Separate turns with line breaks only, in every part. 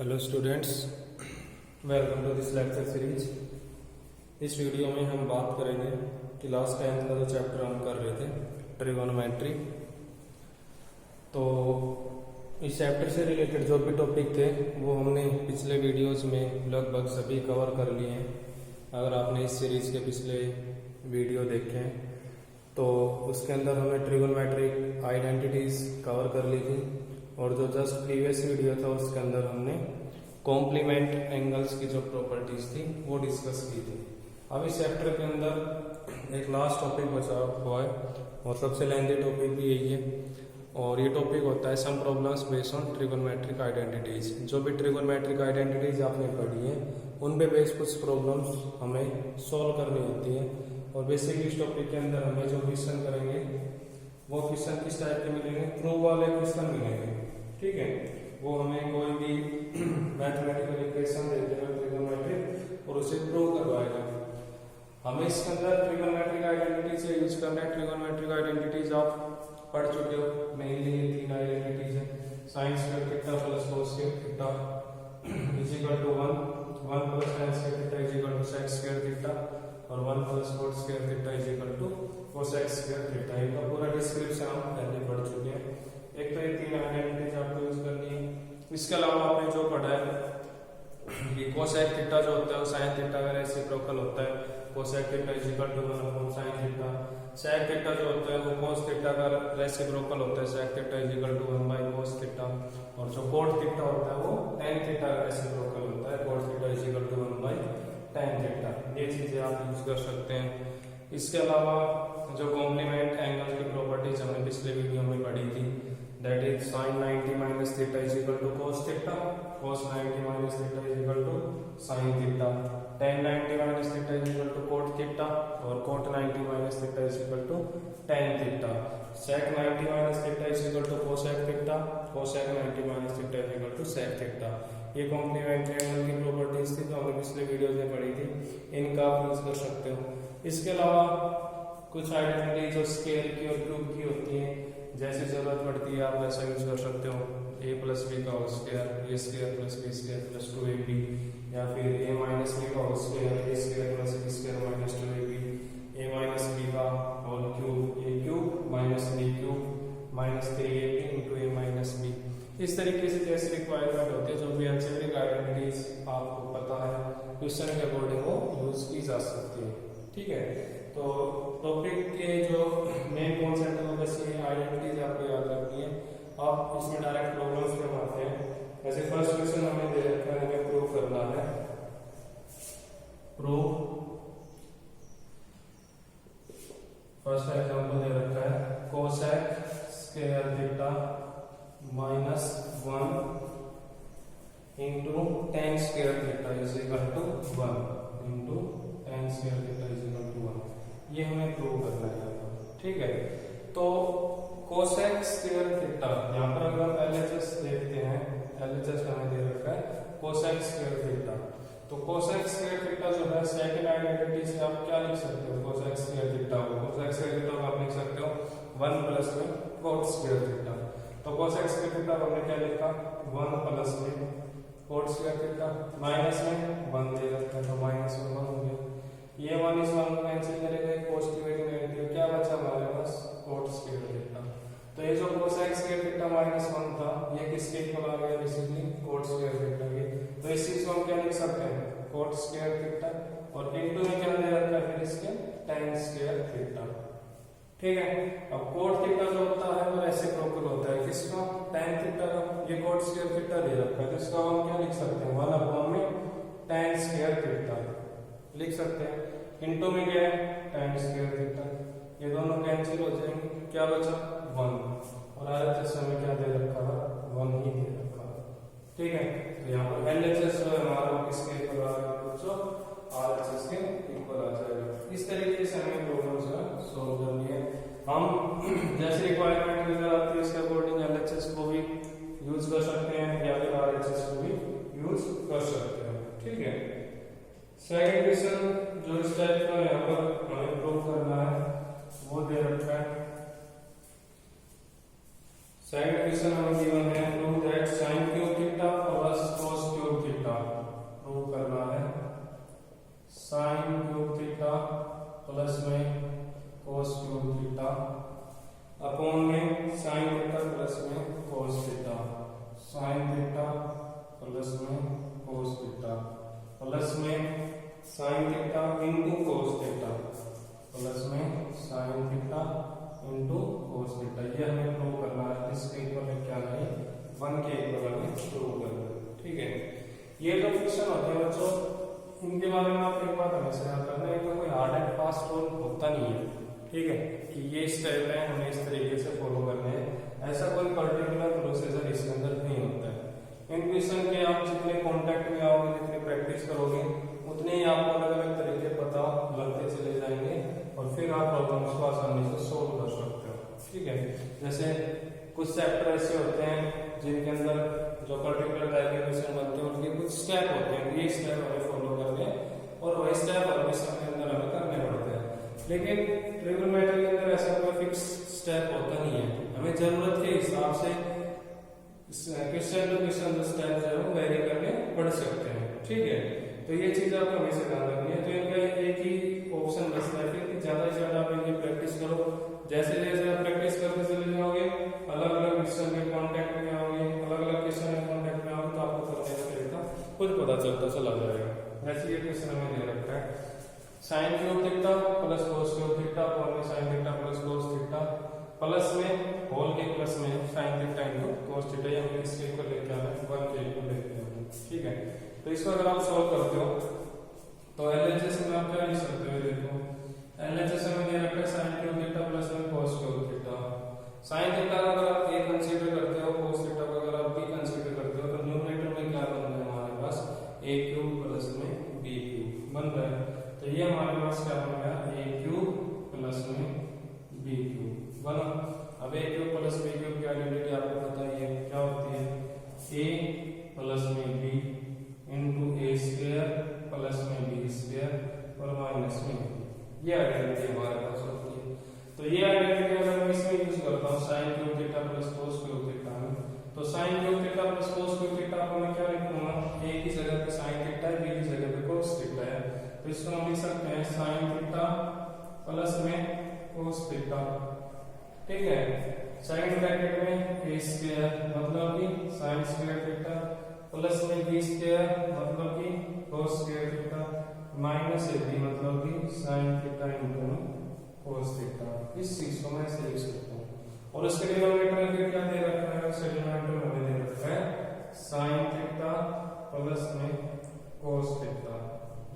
Hello students, welcome to this lecture series. इस video में हम बात करेंगे क्लास 10th का जो चैप्टर हम कर रहे थे ट्रिगोनोमेट्री। तो इस चैप्टर से रिलेटेड जो भी टॉपिक थे वो हमने पिछले वीडियोस में लगभग सभी कवर कर लिए हैं। अगर आपने इस सीरीज के पिछले वीडियो देखे हैं तो उसके अंदर हमने ट्रिगोनोमेट्रिक आइडेंटिटीज कवर कर ली थी, और जो जस्ट प्रीवियस वीडियो था उसके अंदर हमने कॉम्प्लीमेंट एंगल्स की जो प्रॉपर्टीज थी वो डिस्कस की थी। अब इस चैप्टर के अंदर एक लास्ट टॉपिक बचा हुआ है और सबसे लेंथी टॉपिक भी यही है, और ये टॉपिक होता है some problems based on trigonometric identities. जो भी ट्रिगोनोमेट्रिक आइडेंटिटीज आपने पढ़ी है उन पे बेस्ड कुछ प्रॉब्लम्स हमें सॉल्व करनी होती है। और बेसिकली इस टॉपिक के अंदर हमें जो क्वेश्चन करेंगे वो क्वेश्चन किस टाइप के मिलेंगे, प्रूव वाले क्वेश्चन मिलेंगे। ठीक है, वो हमें कोई भी मैथमेटिकल इक्वेशन दे देगा ट्रिगोनोमेट्रिक और उसे प्रूव करवाएगा। हमें इसके अंदर ट्रिगोनोमेट्रिक आइडेंटिटी से यूज करना है। ट्रिगोनोमेट्रिक आइडेंटिटीज आप पढ़ चुके हो, मेनली ये तीन आइडेंटिटीज है। Sine square theta plus cos square theta is equal to 1 plus sine square theta is equal to sec square theta, और 1 plus cot square theta is equal to cosec square theta. इनका पूरा description हम पहले पढ़ चुके हैं। एक तो ये तीन आइडेंटिटीज आपको यूज करनी है। इसके अलावा आपने जो पढ़ा है कि कोसेक थीटा जो होता है वो साइन थीटा का रेसिप्रोकल होता है। Cosec theta is equal to 1 upon sine theta. Sec theta जो होता है वो कोस थीटा का रेसिप्रोकल होता है। Sec theta is equal to 1 by cos theta. और जो कोट थीटा होता है वो tan थीटा का रेसिप्रोकल होता है। Cot theta is equal to 1 by tan theta. ये चीजें आप यूज कर सकते हैं। इसके अलावा जो कॉम्प्लीमेंट एंगल की प्रॉपर्टीज हमने पिछले वीडियो में पढ़ी थी, that is sin 90 minus theta is equal to cos theta, cos 90 minus theta is equal to sin theta, tan 90 minus theta is equal to cot theta, और cot 90 minus theta is equal to tan theta, sec 90 minus theta is equal to cosec theta, cosec 90 minus theta is equal to sec theta. ये complementary angle की properties थी जो हमने पिछले video में पढ़ी थी, इनका आप यूज कर सकते हो। इसके अलावा कुछ आइडेंटिटी जो स्केल की और क्यूब की होती है, जैसी जरूरत पड़ती है आप वैसा यूज कर सकते हो। a प्लस बी का whole square, A square plus B square plus 2ab, या फिर a माइनस बी का whole square, A square plus B square minus 2ab, a minus B का whole cube, a cube minus b cube minus 3ab into a minus b। इस तरीके से जैसे requirement होती है, जो भी अलजेब्रिक आइडेंटिटीज आपको पता है क्वेश्चन के अकॉर्डिंग वो यूज की जा सकती है। ठीक है, तो टॉपिक के जो मेन कॉन्सेप्ट है बस ये आइडेंटिटीज आपको याद रखनी है। आप इसमें डायरेक्ट प्रॉब्लम्स पे आते हैं। जैसे फर्स्ट क्वेश्चन हमें दे रखा है, हमें प्रूव करना है। प्रूव, फर्स्ट एग्जांपल दे रखा है cosec square theta minus 1 into tan square theta is equal to 1 into tan square theta is equal to 1। ये हमें प्रूव करना है। ठीक है, तो कोसेक स्क्वायर थीटा, यहाँ पर अगर हम LHS देखते हैं, LHS हमें दे रखा है कोसेक स्क्वायर थीटा। तो कोसेक स्क्वायर थीटा जो है सेकंड आइडेंटिटी से आप क्या लिख सकते हो, कोसेक स्क्वायर थीटा को, कोसेक स्क्वायर थीटा को आप लिख सकते हो 1 प्लस में कोट स्क्वायर थीटा। तो कोसेक स्क्वायर थीटा को हमने क्या लिखा, 1 प्लस में कोट स्क्वायर थीटा, माइनस में 1 दे रखा है तो माइनस में 1 हो गया। ये 1 इस 1 को कैंसिल करेगा, पॉजिटिव एक नेगेटिव, क्या बचा हमारे पास कोट स्क्वायर थीटा। तो ये जो कोसेक स्क्वायर थीटा माइनस 1 था ये किसके इक्वल आ गया, बेसिकली कोट स्क्वायर थीटा के। तो इस चीज को हम क्या लिख सकते हैं, कोट स्क्वायर थीटा, और इनटू में क्या दे रखा है फिर इसके tan स्क्वायर थीटा। ठीक है, अब कोट थीटा जो होता है वो रेसिप्रोकल होता है किसका, tan थीटा का। ये कोट स्क्वायर थीटा दे रखा है, इसको हम क्या लिख सकते हैं 1 अपॉन में tan स्क्वायर थीटा लिख सकते हैं। इनटू में क्या है tan स्क्वायर थीटा, ये दोनों कैंसिल हो जाएंगे, क्या बचा 1, और RHS हमें क्या दे रखा है 1 ही दे रखा है। ठीक है, तो यहाँ पर LHS जो है हमारा किसके इक्वल आ जाएगा, RHS के इक्वल आ जाएगा। इस तरीके से हमें प्रॉब्लम जो है सोल्व करनी है। हम जैसे रिक्वायरमेंट नजर आती है इसके अकॉर्डिंग LHS को भी यूज कर सकते हैं या फिर RHS को भी यूज कर सकते हैं। ठीक है, सेकंड क्वेश्चन जो इस टाइप का यहाँ पर हमें प्रूव करना है वो दे रखा है। सेकंड क्वेश्चन हमें गिवन है prove that sin cube theta plus cos sine theta plus में कोस थीटा प्लस में sine theta into cos theta plus में sine theta into cos theta. ये हमें प्रूव करना है, इसके इक्वल क्या है 1 के इक्वल हमें प्रूव करना है। ठीक है, ये जो फिक्शन होते हैं बच्चों, इनके बारे में आप एक बात हमेशा याद रखना है, इनका कोई हार्ड एंड फास्ट रूल होता नहीं है। ठीक है, कि ये स्टेप है हमें इस तरीके से फॉलो करने हैं, ऐसा कोई पर्टिकुलर प्रोसीजर इसके अंदर नहीं होता है। इन क्वेश्चन के आप जितने कॉन्टेक्ट में आओगे, जितनी प्रैक्टिस करोगे, उतने ही आपको अलग अलग तरीके पता लगते चले जाएंगे और फिर आप प्रॉब्लम्स को आसानी से सोल्व कर सकते हो। ठीक है, जैसे कुछ चैप्टर ऐसे होते हैं जिनके अंदर जो पर्टिकुलर टाइप के क्वेश्चन बनते हैं, उनके कुछ स्टेप होते हैं, ये स्टेप हमें फॉलो करने और वही स्टेप क्वेश्चन के अंदर हमें करने पड़ते हैं। लेकिन ट्रिग्नोमेट्री के अंदर ऐसा कोई फिक्स स्टेप होता नहीं है, हमें जरूरत के हिसाब से क्वेश्चन टू क्वेश्चन जो स्टेप जो है वो वेरी करके पढ़ सकते हैं। ठीक है, तो ये चीज आपको हमेशा ध्यान रखनी है। तो इनका एक ही ऑप्शन बचता है फिर कि ज्यादा से ज्यादा आप इनकी प्रैक्टिस करो। जैसे जैसे आप प्रैक्टिस करते चले जाओगे, अलग अलग क्वेश्चन के कॉन्टेक्ट में आओगे, अलग अलग क्वेश्चन के कॉन्टेक्ट में आओगे, तो आपको करने का तरीका खुद पता चलता चला जाएगा। वैसे ये क्वेश्चन हमें दे रखा है sine cube theta plus cos cube theta और में sine theta plus cos theta plus में होल के प्लस में sine theta into cos theta. ये हमें इसके इक्वल लेके आना है 1 के इक्वल लेके आना है। ठीक है, तो इसको अगर आप सॉल्व करते हो तो एलएचएस में आप क्या लिख सकते हो, देखो एलएचएस में दे रखा है साइन क्यूब थीटा प्लस में cos cube theta. Sine theta का अगर आप a कंसीडर करते हो, कोस थीटा का अगर आप b कंसीडर करते हो, तो न्यूमरेटर में क्या बन रहा है हमारे पास a क्यूब प्लस में b क्यूब बन रहा है। तो ये हमारे पास क्या बन गया a क्यूब प्लस में b क्यूब बना। अब a cube plus b cube की आइडेंटिटी आपको पता ही है क्या होती है, a प्लस में b इंटू ए स्क्वायर प्लस में बी स्क्वायर और माइनस में ये आइडेंटिटी हमारे पास होती है। तो ये आइडेंटिटी अगर मैं इसमें यूज करता हूँ sine cube theta plus cos cube theta में, तो sine cube theta plus cos cube theta को मैं क्या लिखूंगा, ए की जगह पे साइन थीटा है, बी की जगह पे कोस थीटा है। तो इसको हम लिख सकते हैं साइन थीटा प्लस में कोस थीटा। ठीक है, साइन ब्रैकेट में ए स्क्वायर मतलब कि साइन स्क्वायर थीटा प्लस में बी स्क्वायर मतलब कि cos square theta minus A B मतलब कि sine theta into cos theta. इस चीज को मैं ऐसे लिख सकता हूँ। और उसके डिनोमिनेटर में फिर क्या दे रखा है, उसके डिनोमिनेटर में हमें दे रखा है साइन थीटा प्लस में कोस थीटा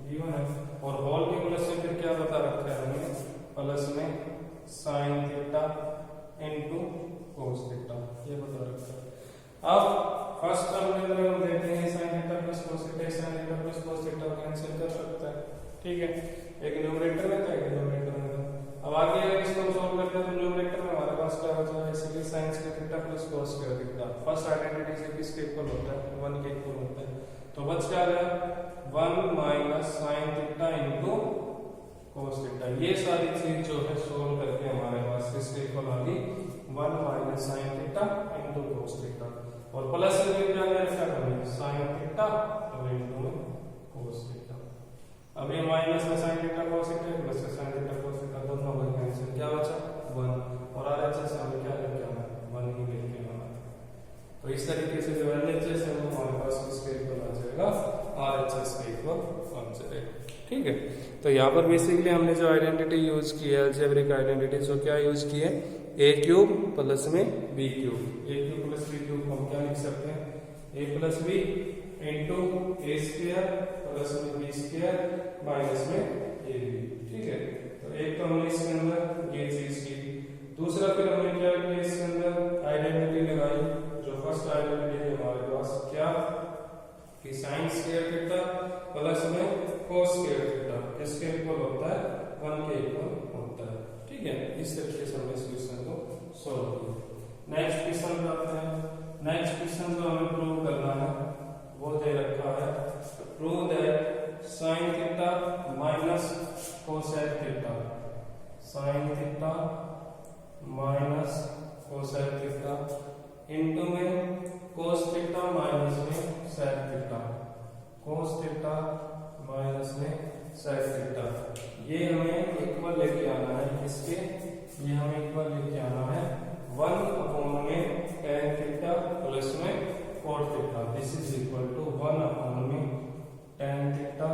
गिवन है। और होल के प्लस से फिर क्या बता रखा है हमें, प्लस में sine theta into cos theta, ये बता रखा है। अब फर्स्ट टर्म के अंदर हम देखते हैं sin theta plus cos theta, sin theta plus cos theta cancel कर सकता है। ठीक है, एक न्यूमरेटर में था, एक डिनोमिनेटर में था। अब आगे अगर इसको हम सॉल्व करते हैं तो न्यूमरेटर में हमारे पास क्या बचा है, इसलिए sin square theta plus cos square theta first identity से किसके इक्वल होता है, 1 के इक्वल होता है। तो बच क्या गया 1 minus sin theta into cos theta. ये सारी चीज जो है सोल्व करके हमारे पास किसके इक्वल आ गई, 1 minus sin theta into cos theta. और प्लस से क्या रखा हमने साइन थीटा और इनटू में कोस थीटा। अब ये माइनस में sine theta cos theta plus से साइन थीटा कोस थीटा दोनों का कैंसिल, क्या बचा 1 और आरएचएस से हमें क्या लेके आना है, 1 ही लेके आना है। तो इस तरीके से जो एलएचएस है वो हमारे पास किसके इक्वल आ जाएगा, आरएचएस के इक्वल आ जाएगा। ठीक है, तो यहाँ पर बेसिकली हमने जो आइडेंटिटी यूज की है अलजेब्रिक आइडेंटिटी, जो क्या यूज की है a क्यूब प्लस में b cube. a cube plus b cube हम क्या लिख सकते हैं, a plus b into A square plus में b स्क्वायर माइनस में ab। ठीक है, तो एक तो हमने इसके अंदर ये चीज की, दूसरा फिर हमने क्या किया इसके अंदर आइडेंटिटी लगाई, जो फर्स्ट आइडेंटिटी है हमारे पास क्या कि साइन स्क्वायर थीटा प्लस में कोस स्क्वायर थीटा किसके इक्वल होता है, 1 के इक्वल होता है। ठीक है, इस तरीके से हमने इस क्वेश्चन को सॉल्व किया। नेक्स्ट क्वेश्चन पे आते हैं। नेक्स्ट क्वेश्चन जो हमें प्रूव करना है वो दे रखा है, prove that sine theta minus cosec theta, sine theta minus cosec theta into में कोस थीटा माइनस में sec theta, cos theta minus में सेक थीटा। ये हमें इक्वल लेके आना है किसके, ये हमें इक्वल लेके आना है 1 अपॉन में tan थीटा प्लस में cot theta, this is equal to 1 upon में tan थीटा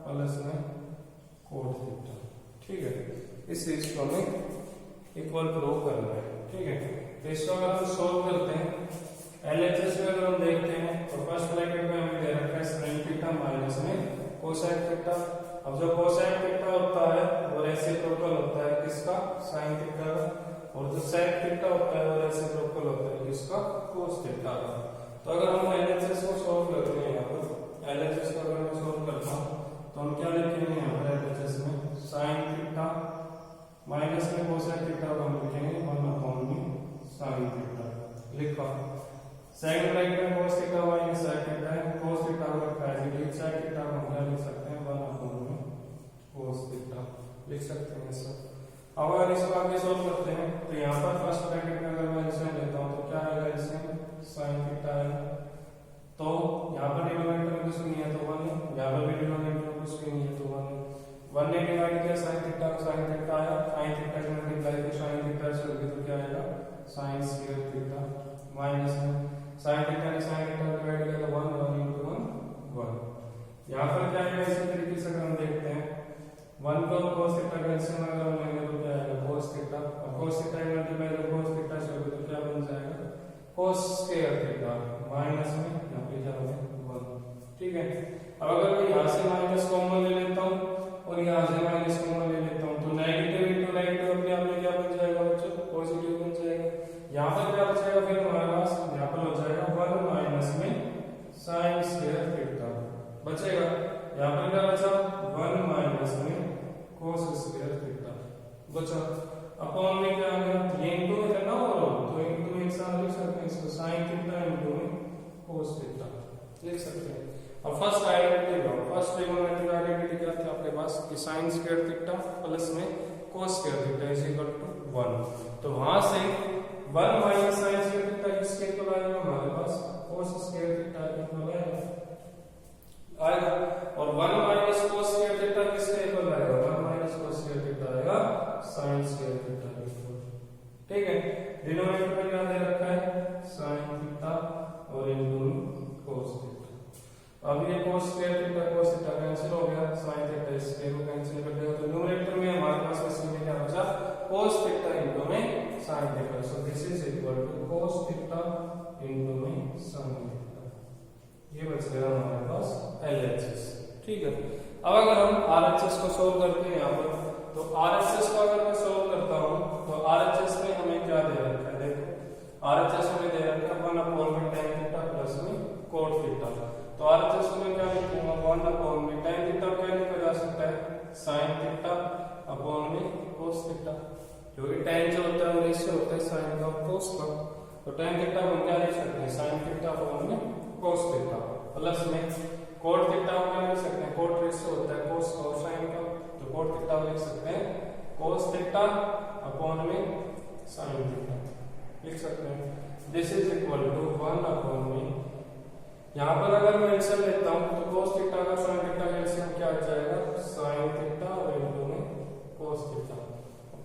प्लस में कोट थीटा। ठीक है, इस चीज को हमें इक्वल प्रूव करना है। ठीक है, तो इसको अगर हम सोल्व करते हैं LHS में अगर हम देखते हैं तो फर्स्ट ब्रैकेट में हमें दे रखा है sin थीटा माइनस में कोसाइन थीटा। अब जो कोसाइन थीटा होता है वो रेसिप्रोकल होता है किसका, sin थीटा का, और जो sec थीटा होता है वो रेसिप्रोकल होता है किसका, cos थीटा का। तो अगर हम LHS को सोल्व करते हैं, यहाँ पर LHS को अगर मैं सोल्व करता हूँ तो हम क्या लिखेंगे यहाँ पर LHS में sin थीटा माइनस में कोसाइन थीटा को हम लिखेंगे 1 अपॉन में sin थीटा लिखा। सेकंड ब्रैकेट में cos theta minus sec theta है, cos थीटा को रखा है जी, sec थीटा को हम क्या लिख सकते हैं 1 अपॉन में cos थीटा लिख सकते हैं ऐसा। अब अगर इसको आगे सोल्व करते हैं तो यहाँ पर फर्स्ट ब्रैकेट में अगर मैं एलसीएम लेता हूँ तो क्या आएगा, एलसीएम sin थीटा है, तो यहाँ पर डिनोमिनेटर में कुछ नहीं है तो 1 है, यहाँ पर भी डिनोमिनेटर में कुछ भी नहीं है तो 1 है। 1 ने डिवाइड किया sin थीटा को, sin थीटा आया, sin थीटा से मल्टीप्लाई किया sin थीटा से होगी तो क्या आएगा sin स्क्वायर थीटा माइनस में sin थीटा ने sin थीटा डिवाइड किया तो 1 1 into 1 1। यहाँ पर क्या आएगा, इसी तरीके से हम देखते हैं 1 को cos थीटा का एलसीएम अगर हम लेंगे तो क्या आएगा cos थीटा, और cos थीटा का मल्टीप्लाई जब cos थीटा से होगी तो क्या बन जाएगा cos स्क्वायर थीटा माइनस में यहाँ पे क्या होगा 1। ठीक है, अब अगर मैं यहाँ से माइनस कॉमन ले लेता हूँ और यहाँ से माइनस कॉमन ले लेता हूँ तो नेगेटिव इंटू नेगेटिव अपने आप में क्या बन जाएगा बच्चों, पॉजिटिव बन जाएगा। यहाँ पर क्या बचेगा फिर हमारे पास, यहाँ पर हो जाएगा 1 माइनस में sin स्क्वायर थीटा बचेगा। यहाँ पर क्या बचा 1 माइनस में cos स्क्वायर थीटा बचा। अपॉन में क्या आ गया, ये इंटू में करना होगा तो इंटू में एक साथ लिख सकते हैं इसको sin थीटा इंटू में cos थीटा लिख सकते हैं। अब फर्स्ट आइडेंटिटी लो, फर्स्ट ट्रिगोनोमेट्रिक आइडेंटिटी क्या थी आपके पास कि sin स्क्वायर थीटा प्लस में cos square theta is equal to 1। तो वहां से 1 माइनस sin स्क्वायर थीटा किसके इक्वल आएगा हमारे पास cos स्क्वायर थीटा इक्वल आएगा, और 1 माइनस cos स्क्वायर थीटा किसके इक्वल आएगा, 1 माइनस cos स्क्वायर थीटा आएगा sin स्क्वायर थीटा इक्वल। ठीक है, डिनोमिनेटर में क्या दे रखा है sin थीटा और इनटू cos थीटा। अब ये cos स्क्वायर थीटा कैंसिल हो गया, sin थीटा स्क्वायर को कैंसिल कर दिया, तो न्यूमरेटर में हमारे पास इसमें क्या बचा cos थीटा इनटू में sin theta. So this is equal to cos theta into में sin थीटा, ये बच गया हमारे पास LHS। ठीक है, अब अगर हम RHS को सोल्व करते हैं यहाँ पर, तो RHS को अगर मैं सोल्व करता हूँ तो RHS में हमें क्या दे रखा है, देखो RHS में दे रखा है 1 अपॉन में tan थीटा प्लस में cot थीटा। तो RHS में क्या लिखूंगा 1 अपॉन में tan थीटा क्या लिखा जा सकता है sin थीटा अपॉन में cos थीटा, क्योंकि tan जो होता है वो रेशियो होता है sin का और cos का, तो tan थीटा को क्या लिख सकते हैं sin थीटा अपॉन में cos थीटा प्लस में cot थीटा को क्या लिख सकते हैं, cot रेशियो होता है cos का और sin का, तो cot थीटा को लिख सकते हैं cos थीटा अपॉन में sin थीटा लिख सकते हैं। This is equal to 1 upon में, यहाँ पर अगर मैं एलसीएम लेता हूँ तो cos थीटा का sin थीटा का एलसीएम क्या आ जाएगा sin थीटा और इनटू में cos थीटा।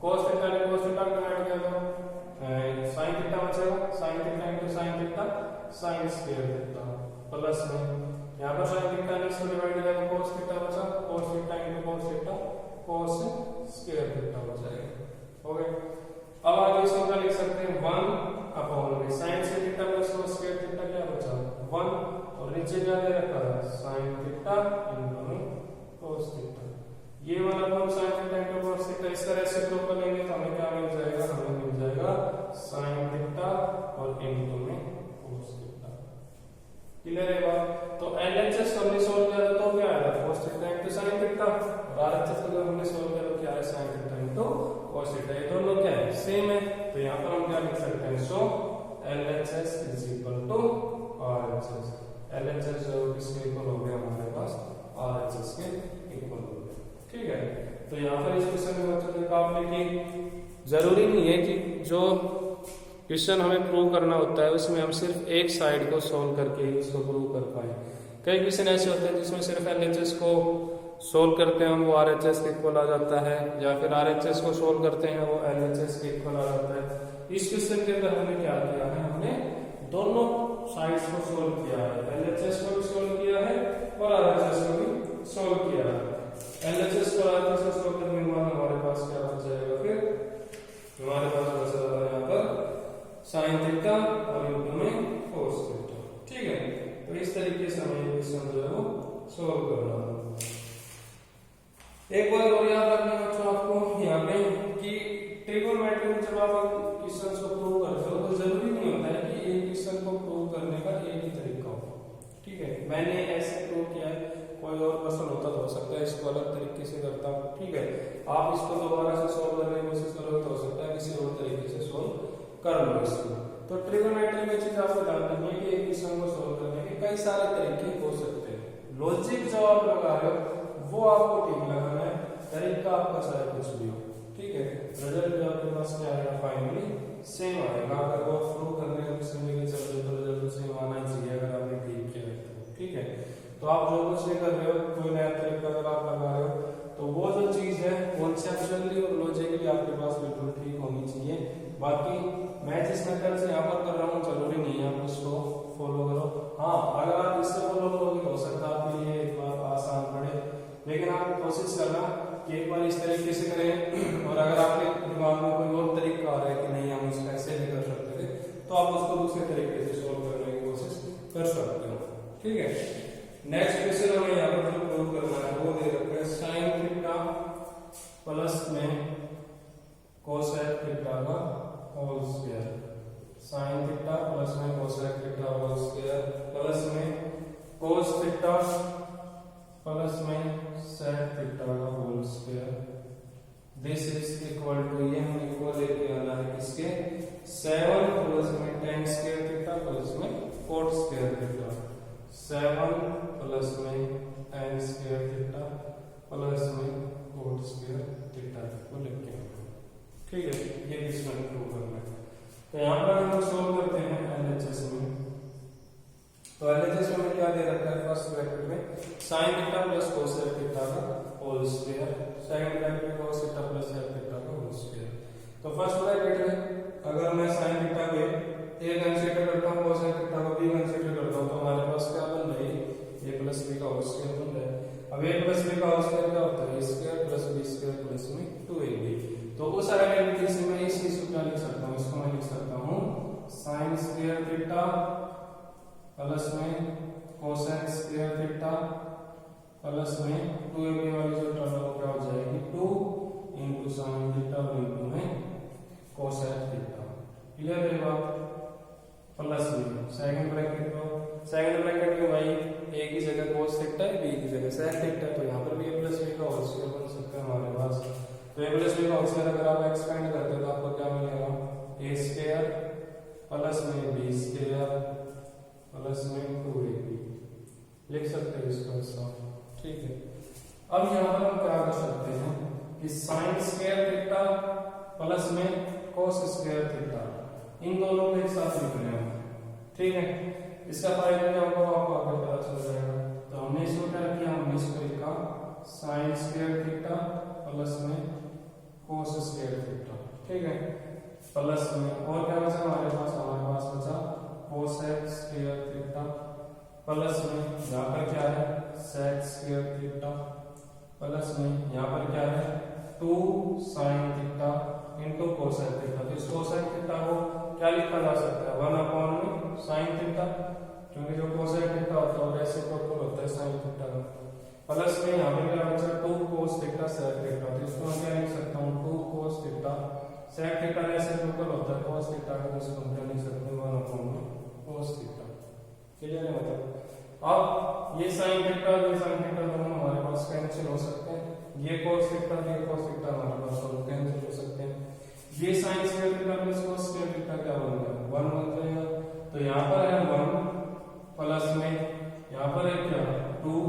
cos थीटा ने cos थीटा डिवाइड किया तो sin थीटा बचेगा, sin theta into sin theta sin square theta plus में यहाँ पर sin थीटा ने इसको डिवाइड किया तो cos थीटा बचा, cos theta into cos theta cos square theta बचेगा। हो गया, अब आगे इसको क्या लिख सकते हैं 1 अपॉन में sin theta plus cos square theta क्या बचा 1, और नीचे क्या दे रखा है sin थीटा इनटू में cos थीटा। ये वाला upon sin theta into cos theta इसका रेसिप्रोकल लेंगे तो हमें क्या मिल जाएगा, हमें मिल जाएगा sin थीटा और इनटू में cos थीटा। क्लियर है बात? तो LHS हमने सोल्व किया था तो क्या आया cos theta into sin theta, और RHS को हमने सोल्व किया तो क्या है sin theta into cos theta. ये दोनों क्या है सेम है, तो यहाँ पर हम क्या लिख सकते हैं, so LHS is equal to RHS। LHS जो किसके इक्वल हो गया हमारे पास RHS के इक्वल हो गया। ठीक है, तो यहाँ पर इस क्वेश्चन में बच्चों ने काम की जरूरी नहीं है कि जो क्वेश्चन हमें प्रूव करना होता है उसमें हम सिर्फ एक साइड को सोल्व करके ही उसको प्रूव कर पाए। कई क्वेश्चन ऐसे होते हैं जिसमें सिर्फ LHS को सोल्व करते हैं हम वो RHS के इक्वल आ जाता है, या फिर RHS को सोल्व करते हैं वो LHS के इक्वल आ जाता है। इस क्वेश्चन के अंदर हमने क्या किया है, हमने दोनों साइड्स को सोल्व किया है, एलएचएस को भी सोल्व किया है और आरएचएस को भी सोल्व किया है। एलएचएस को आरएचएस को सोल्व करने के बाद हमारे पास क्या बच जाएगा, फिर हमारे पास बच रहा है यहाँ पर साइन थीटा और इनटू में कोस थीटा। ठीक है, तो इस तरीके से हमें ये क्वेश्चन जो है वो सोल्व करना है। एक बात और याद रखना बच्चों आपको यहाँ पे कि ट्रिगोनोमेट्री में जब आप क्वेश्चन को प्रूव करते हो तो जरूरी नहीं होता है कि एक क्वेश्चन को प्रूव करने का एक ही तरीका हो। ठीक है, मैंने ऐसे प्रूव किया है, कोई और पर्सन होता तो हो सकता है इसको अलग तरीके से करता हूँ। ठीक है, आप इसको दोबारा से सोल्व करने की कोशिश करोगे तो हो सकता है किसी और तरीके से सोल्व कर लो इसको। तो ट्रिगोनोमेट्री में चीज आपको ध्यान रखनी है कि एक क्वेश्चन को सोल्व करने के कई सारे तरीके हो सकते हैं। लॉजिक जो आप लगा रहे हो वो आपको ठीक लगाना है, तरीका आपका चाहे कुछ भी हो। ठीक है, रिजल्ट भी आपके पास क्या आएगा, फाइनली सेम आएगा। अगर वो प्रूव करने का कुछ नहीं चल रहे तो रिजल्ट सेम आना ही चाहिए अगर आपने ठीक किया है तो। ठीक है, तो आप जो कुछ भी कर रहे हो, कोई नया तरीका अगर आप लगा रहे हो तो वो जो चीज है कॉन्सेप्चुअली और लॉजिकली आपके पास बिल्कुल ठीक होनी चाहिए। बाकी मैं जिस मेथड से यहाँ पर कर रहा हूँ जरूरी नहीं है आप उसको फॉलो करो। हाँ, अगर आप इससे फॉलो करोगे हो सकता है आपके लिए एक बार आसान पड़े, लेकिन आप कोशिश करना कि एक बार इस तरीके से करें और अगर आपके दिमाग में कोई और तरीका आ रहा है कि नहीं हम इसका ऐसे भी कर सकते थे तो आप उसको दूसरे तरीके से सोल्व करने की कोशिश कर सकते हो। ठीक है, नेक्स्ट क्वेश्चन हमें यहाँ पर जो प्रूव करना है वो दे रखा है साइन थीटा प्लस में कोसेक थीटा का whole square. Sine theta plus में cosec theta whole square plus में कोस थीटा प्लस में सेक थीटा का whole square. This is equal to, ये हम इक्वल लेके आना है किसके, 7 प्लस में tan स्क्वायर थीटा प्लस में cot स्क्वायर थीटा। 7 प्लस में tan स्क्वायर थीटा प्लस में cot स्क्वायर थीटा को लेके आना। ठीक है, ये क्वेश्चन प्रूव करना है। तो यहाँ पर हम सोल्व करते हैं एलएचएस में। तो एलएचएस में क्या दे रखा है, फर्स्ट ब्रैकेट में sin theta plus cosec theta का होल स्क्वायर, सेकंड ब्रैकेट में cos theta plus sec theta का होल स्क्वायर। तो फर्स्ट ब्रैकेट में अगर मैं sin थीटा को a कंसीडर करता हूं, कोसेक थीटा को b कंसीडर करता हूं, तो हमारे पास क्या बन रही है, a प्लस b का होल स्क्वायर बन रहा है। अब a प्लस b का होल स्क्वायर क्या होता है, a square plus b square plus में 2ab। तो उस आइडेंटिटी से मैं इस चीज को क्या लिख सकता हूं, इसको मैं लिख सकता हूं sin स्क्वायर थीटा प्लस में कोसेक स्क्वायर थीटा प्लस में 2ab वाली जो टर्म है वो क्या हो जाएगी 2 इंटू साइन थीटा इंटू में कोसेक थीटा। क्लियर है बात, प्लस में सेकंड ब्रैकेट में भाई a की जगह cos थीटा है, b की जगह sec थीटा है, तो यहाँ पर भी a प्लस b का होल स्क्वायर बन सकता है हमारे पास। तो a प्लस b का होल स्क्वायर अगर आप एक्सपेंड करते हो तो आपको क्या मिलेगा, a स्क्वायर प्लस में b स्क्वायर प्लस में 2ab लिख सकते हैं इसको ऐसा। ठीक है, अब यहाँ पर हम क्या कर सकते हैं कि साइन स्क्वायर थीटा प्लस में cos स्क्वायर थीटा इन दोनों को एक साथ लिख रहे हैं। ठीक है, इसका फायदा क्या होगा आपको आगे पता चल जाएगा। तो हमने इसको क्या किया, हमने इसको लिखा साइन स्क्वायर थीटा प्लस में cos स्क्वायर थीटा। ठीक है, प्लस में और क्या बचा हमारे पास बचा कोसेक स्क्वायर थीटा प्लस में यहाँ पर क्या है sec स्क्वायर थीटा प्लस में यहाँ पर क्या है 2 sin theta into cosec theta. तो इस कोसेक थीटा को क्या लिखा जा सकता है, 1 अपॉन में sin थीटा, क्योंकि जो कोसेक थीटा होता है वो रेसिप्रोकल होता है sin थीटा का। प्लस में यहाँ पर क्या बचा 2 cos थीटा sec थीटा। तो इसको मैं क्या लिख सकता हूँ 2 cos theta sec theta reciprocal होता है cos थीटा का, तो इसको हम लिख सकते हैं 1 अपॉन में cos थीटा। क्लियर है, मतलब अब ये sin थीटा दोनों हमारे पास कैंसिल हो सकते हैं, ये cos थीटा हमारे पास दोनों कैंसिल हो सकते हैं। ये sin square theta plus cos square theta क्या बन गया 1 बन जाएगा। तो यहाँ पर है 1 प्लस में यहाँ पर है क्या 2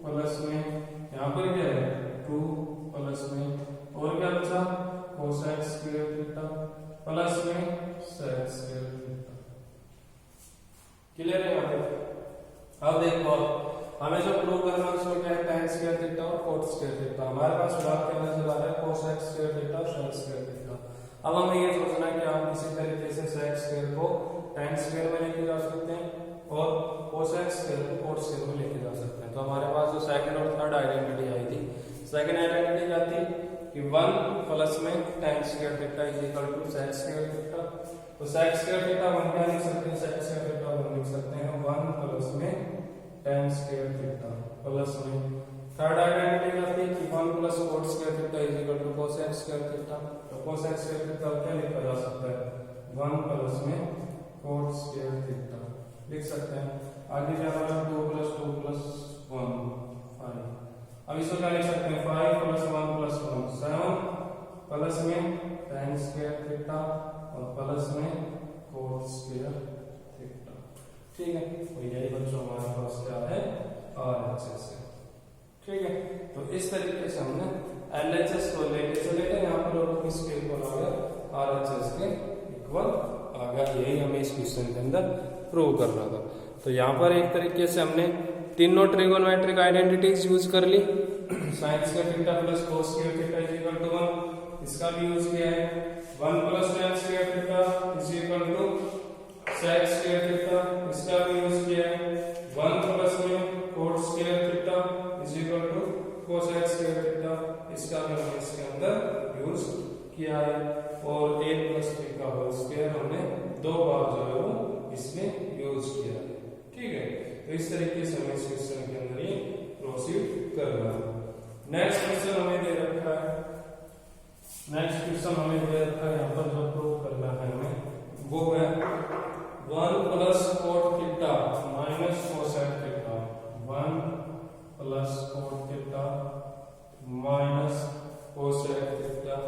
प्लस में यहाँ पर क्या है 2 प्लस में और क्या बचा कोसेक स्क्वायर थीटा प्लस में sec स्क्वायर थीटा। क्लियर है यहाँ पे। अब देखो हमें जो प्रूव करना है उसमें क्या है tan स्क्वायर थीटा और cot स्क्वायर थीटा। हमारे पास फिलहाल क्या नजर आ रहा है cosec स्क्वायर थीटा और sec स्क्वायर थीटा। अब हमें ये सोचना है कि हम किसी तरीके से sec स्क्वायर को tan स्क्वायर में लेके जा सकते हैं और cosec स्क्वायर को cot स्क्वायर में लेके जा सकते हैं। तो हमारे पास जो सेकंड और थर्ड आइडेंटिटी आई थी, सेकंड आइडेंटिटी क्या थी कि 1 प्लस में tan square theta is equal to sec square theta. तो sec स्क्वायर थीटा 1 क्या लिख सकते हैं, sec स्क्वायर थीटा 1 लिख सकते हैं 1 प्लस में tan स्क्वायर थीटा प्लस में थर्ड आइडेंटिटी क्या थी कि 1 plus cot square theta is equal to cosec square theta. तो cosec स्क्वायर थीटा क्या लिखा जा सकता है 1 प्लस में cot स्क्वायर थीटा लिख सकते हैं। आगे क्या होगा 2 प्लस 2 प्लस 1 5। अब इसको क्या लिख सकते हैं 5 प्लस 1 प्लस 1 7 प्लस में tan स्क्वायर थीटा और प्लस में cot स्क्वायर थीटा। ठीक है, तो यही बच्चों हमारे पास क्या है RHS है। ठीक है, तो इस तरीके से हमने LHS को लेके चले गए, यहाँ पर और किस के इक्वल आ गया RHS के इक्वल आ गया। यही हमें इस क्वेश्चन के अंदर प्रूव करना था। तो यहाँ पर एक तरीके से हमने तीनों ट्रिगोनोमेट्रिक आइडेंटिटीज यूज कर ली। sin square theta plus cos square theta is equal to 1, इसका भी यूज किया है। 1 plus tan square theta is equal to sec square theta, इसका भी यूज किया है। 1 प्लस में cot square theta is equal to cosec square theta, इसका भी हमने इसके अंदर यूज किया है। और 1 प्लस 3 का होल स्क्वायर हमने 2 बार जो है वो इसमें यूज किया है। ठीक है, तो इस तरीके से हमें इस क्वेश्चन के अंदर ये प्रोसीड करना है। नेक्स्ट क्वेश्चन हमें दे रखा है, नेक्स्ट क्वेश्चन हमें दे रखा है यहाँ पर जो प्रूव करना है हमें वो है 1 plus cot theta minus cosec theta, 1 plus cot theta minus cosec theta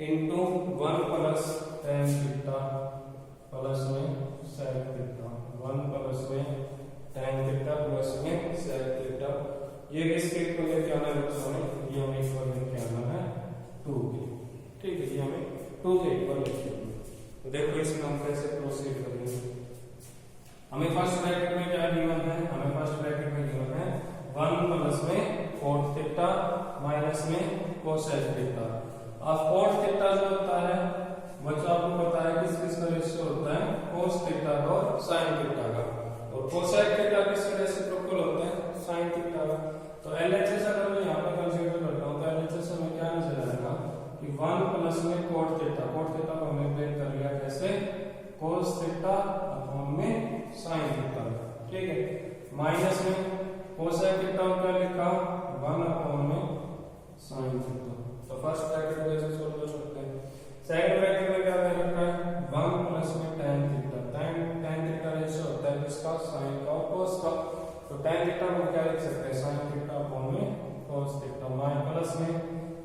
into 1 plus tan theta plus में sec थीटा, 1 प्लस में tan थीटा प्लस में sec थीटा। ये किसके इक्वल लेके आना है बच्चों में, ये हमें इक्वल लेके आना है 2 के। ठीक है, ये हमें 2 के इक्वल लेके आना है। तो देखो इसमें हम कैसे प्रोसीड करेंगे। हमें फर्स्ट ब्रैकेट में क्या गिवन है, हमें फर्स्ट ब्रैकेट में गिवन है 1 प्लस में cot थीटा माइनस में cosec थीटा। अब cot थीटा जो होता है बच्चों आपको पता है किस किस का रेशियो होता है, cos थीटा का और sin थीटा का, और cosec थीटा किसका रेसिप्रोकल होता है, sin थीटा का। तो LHS अगर मैं यहाँ पर कंसीडर करता हूँ तो LHS में क्या नजर आएगा कि 1 प्लस में cot थीटा को हमने ब्रेक कर लिया कैसे, cos थीटा अपॉन में sin थीटा। ठीक है, माइनस में cosec थीटा को क्या लिखा 1 अपॉन में sin थीटा। तो फर्स्ट ब्रैकेट में ऐसे सोल्व कर सकते हैं। सेकंड ब्रैकेट में क्या दे रखा है 1 प्लस में tan theta, tan theta ratio होता है किसका, sin का और cos का। तो tan थीटा को क्या लिख सकते हैं sin थीटा अपॉन में cos थीटा, माइनस प्लस में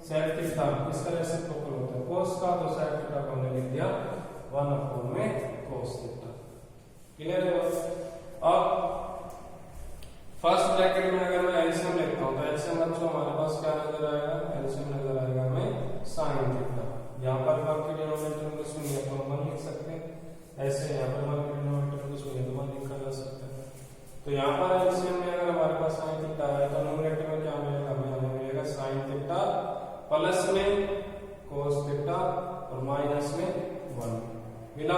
sec थीटा किसका रेसिप्रोकल होता है cos का, तो sec थीटा को हमने लिख दिया 1 अपॉन में cos थीटा। क्लियर है। अब फर्स्ट ब्रैकेट में अगर मैं एलसीएम लेता हूं तो एलसीएम बच्चों हमारे पास क्या नजर आएगा, एलसीएम नजर आएगा हमें sin थीटा। यहाँ पर आपके डिनोमिनेटर में कुछ नहीं है तो 1 लिख सकते हैं, ऐसे यहाँ पर हमारे डिनोमिनेटर में कुछ नहीं है तो 1 लिखा जा सकता है। तो यहाँ पर एलसीएम में अगर हमारे पास sin थीटा है तो डिनोमिनेटर में क्या मिलेगा, हमें मिलेगा sin थीटा प्लस में cos थीटा और माइनस में 1 मिला।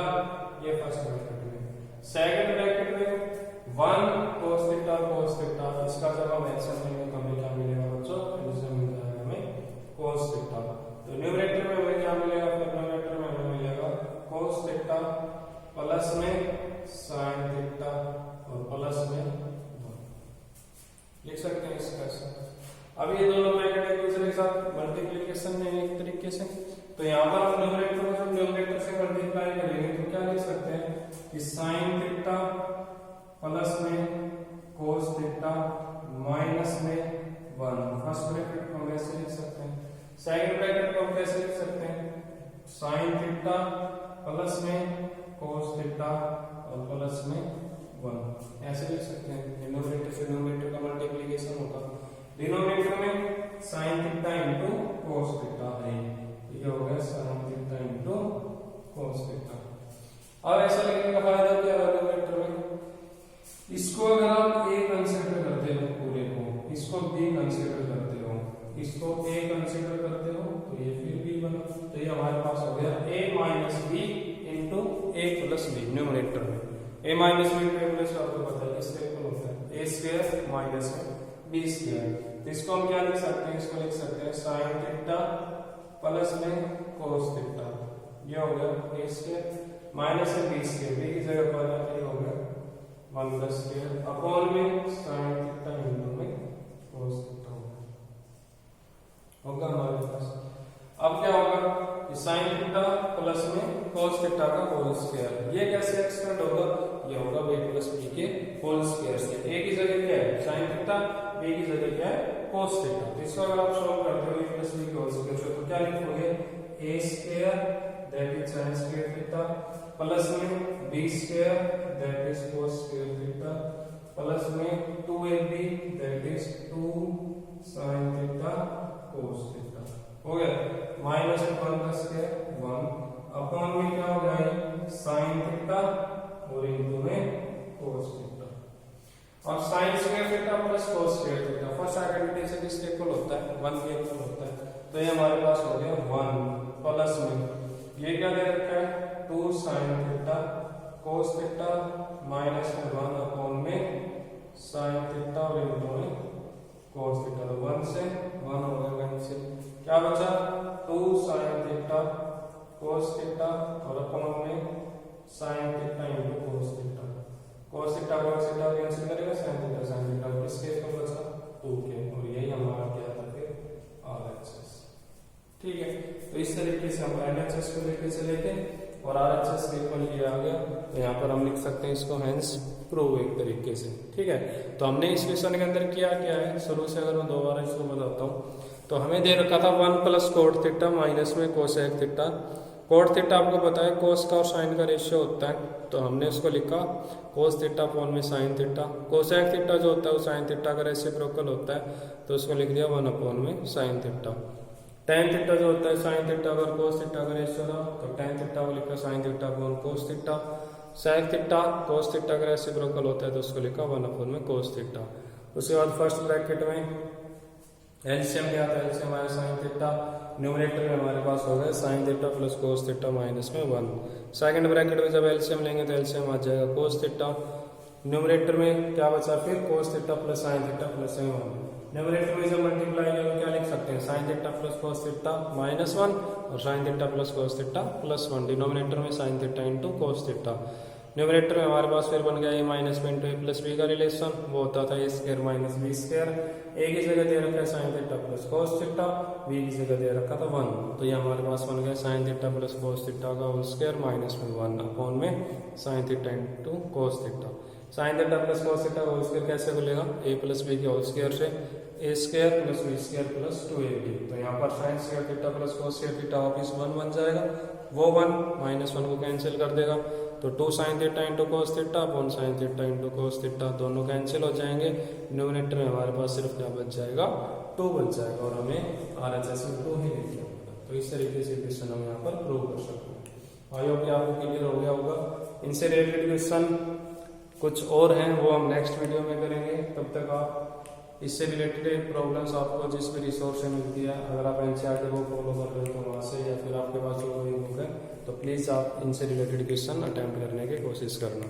ये फर्स्ट ब्रैकेट में। सेकंड ब्रैकेट में 1 cos थीटा, इसका जब हम एलसीएम लेंगे तो हमें क्या मिलेगा बच्चों, एलसीएम मिल जाएगा हमें cos थीटा। तो न्यूमरेटर में हमें क्या मिलेगा, फिर न्यूमरेटर में हमें मिलेगा cos थीटा प्लस में sin थीटा और प्लस में 1 लिख सकते हैं इसका। अब ये दोनों ब्रैकेट एक दूसरे के साथ मल्टीप्लिकेशन में एक तरीके से, तो यहाँ पर हम न्यूमरेटर को जब न्यूमरेटर से मल्टीप्लाई करेंगे तो क्या लिख सकते हैं कि sin थीटा प्लस में cos थीटा माइनस में 1। फर्स्ट ब्रैकेट को हम ऐसे लिख सकते हैं। सेकंड ब्रैकेट को हम कैसे लिख सकते हैं, sin थीटा प्लस में cos थीटा और प्लस में 1 ऐसे लिख सकते हैं। डिनोमिनेटर से न्यूमरेटर का मल्टीप्लिकेशन होगा। डिनोमिनेटर में sin theta into cos theta है, ये हो गया sin theta into cos theta. अब ऐसा लिखने का फायदा क्या है डिनोमिनेटर में, इसको अगर आप a कंसीडर करते हो पूरे को, इसको b कंसीडर करते हो, इसको a कंसीडर करते हो तो ये फिर b बना। तो ये हमारे पास हो गया a minus b into A plus B numerator में, A minus B into A plus आपको पता है किसका इक्वल होता है, ए स्क्वायर माइनस में बी स्क्वायर। तो इसको हम क्या लिख सकते हैं, इसको लिख सकते हैं साइन थीटा प्लस में कोस थीटा, ये हो गया ए स्क्वायर माइनस में बी स्क्वायर, बी की जगह पर ये हो गया 1 प्लस स्क्वायर अपॉन में साइन थीटा इंटू में कोस थीटा होगा हमारे पास। अब क्या होगा, साइन थीटा प्लस में कोस थीटा का होल स्क्वायर, ये कैसे एक्सपेंड होगा, ये होगा b प्लस b के होल स्क्वायर से। a की जगह क्या है साइन थीटा, b की जगह क्या है कोस थीटा। तो इसको अगर आप सॉल्व करते हो a प्लस b के होल स्क्वायर से, तो क्या लिखोगे a square that is sine square theta plus में b square that is cos square theta plus में 2ab that is 2 sine theta cos theta हो गया, माइनस 1 का स्क्वायर 1 अपॉन में क्या हो गया साइन थीटा और इनटू में कोस थीटा। और sign square theta plus cos square theta first identity से किसके इक्वल होता है, 1 के इक्वल होता है। तो ये हमारे पास हो गया 1 प्लस में ये क्या दे रखा है 2 sine theta cos theta minus में 1 अपॉन में साइन थीटा और इनटू में कोस थीटा। तो 1 से 1 हो गया कैंसिल, क्या बचा 2 साइन थीटा कोस थीटा और अपॉन में sine theta into cos theta. Cos theta cancel करेगा, साइन थीटा किसके इक्वल बचा 2 के, और यही हमारा क्या था फिर RHS। ठीक है, तो इस तरीके से हम LHS को लेके चले गए और RHS के इक्वल ये आ गया। तो यहाँ पर हम लिख सकते हैं इसको हेंस प्रूव एक तरीके से। ठीक है, तो हमने इस क्वेश्चन के अंदर क्या है, शुरू से अगर मैं दोबारा इसको बताता हूँ, तो हमें दे रखा था 1 प्लस कोट थीटा माइनस में कोसेक थीटा। कोट थीटा आपको पता है कोस का और साइन का रेशियो होता है, तो हमने उसको लिखा कोस थीटा अपॉन में साइन थीटा। कोसेक थीटा जो होता है वो साइन थीटा का रेसिप्रोकल होता है, तो उसको लिख दिया 1 अपॉन में साइन थीटा। टेन थीटा जो होता है साइन थीटा अगर कोस थीटा का रेशियो था, तो टेन थीटा को लिखा sine theta upon cos theta. Sec theta cos theta का रेसिप्रोकल होता है, तो उसको लिखा 1 अपॉन में कोस थीटा। उसके बाद फर्स्ट ब्रैकेट में एलसीएम क्या था, एलसीएम हमारे साइन थीटा, न्यूमरेटर में हमारे पास हो गया sine theta plus cos theta minus में 1। सेकंड ब्रैकेट में जब एलसीएम लेंगे तो एलसीएम आ जाएगा कोस थीटा, न्यूमरेटर में क्या बचा फिर cos theta plus sine theta plus 1। Numerator में जब मल्टीप्लाई किया तो क्या लिख सकते हैं sine theta plus cos theta minus 1 और sine theta plus cos theta plus 1। Denominator में sine theta into cos theta. Numerator में हमारे पास फिर बन गया A minus B into A plus B का रिलेशन, वो होता था A square minus B square. A की जगह दे रखा है sine theta plus cos theta, B की जगह दे रखा था 1, तो ये हमारे पास बन गया sine theta plus cos theta का होल स्क्वायर माइनस में 1 अपॉन में sine theta into cos theta. Sine theta plus cos theta का होल स्क्वायर कैसे खुलेगा, ए प्लस बी के होल स्क्वायर से, A square plus B square plus 2ab। तो यहाँ पर sine square theta plus cos square theta वापिस 1 बन जाएगा, वो 1 माइनस 1 को कैंसिल कर देगा, तो 2 sign theta into cos theta upon sine theta into cos theta, दोनों कैंसिल हो जाएंगे। न्यूमरेटर में हमारे पास सिर्फ क्या बच जाएगा 2 बच जाएगा, और हमें RHS में 2 ही लिखना होगा। तो इस तरीके से क्वेश्चन हम यहाँ पर प्रूव कर सकते हैं। आई होप कि आपको क्लियर हो गया होगा। इनसे रिलेटेड क्वेश्चन कुछ और हैं वो हम नेक्स्ट वीडियो में करेंगे। तब तक आप इससे रिलेटेड प्रॉब्लम्स आपको जिस भी रिसोर्स से मिलती है, अगर आप NCERT को फॉलो कर रहे हो तो वहाँ से, या फिर आपके पास जो कोई बुक है तो प्लीज़ आप इनसे रिलेटेड क्वेश्चन अटेम्प्ट करने की कोशिश करना।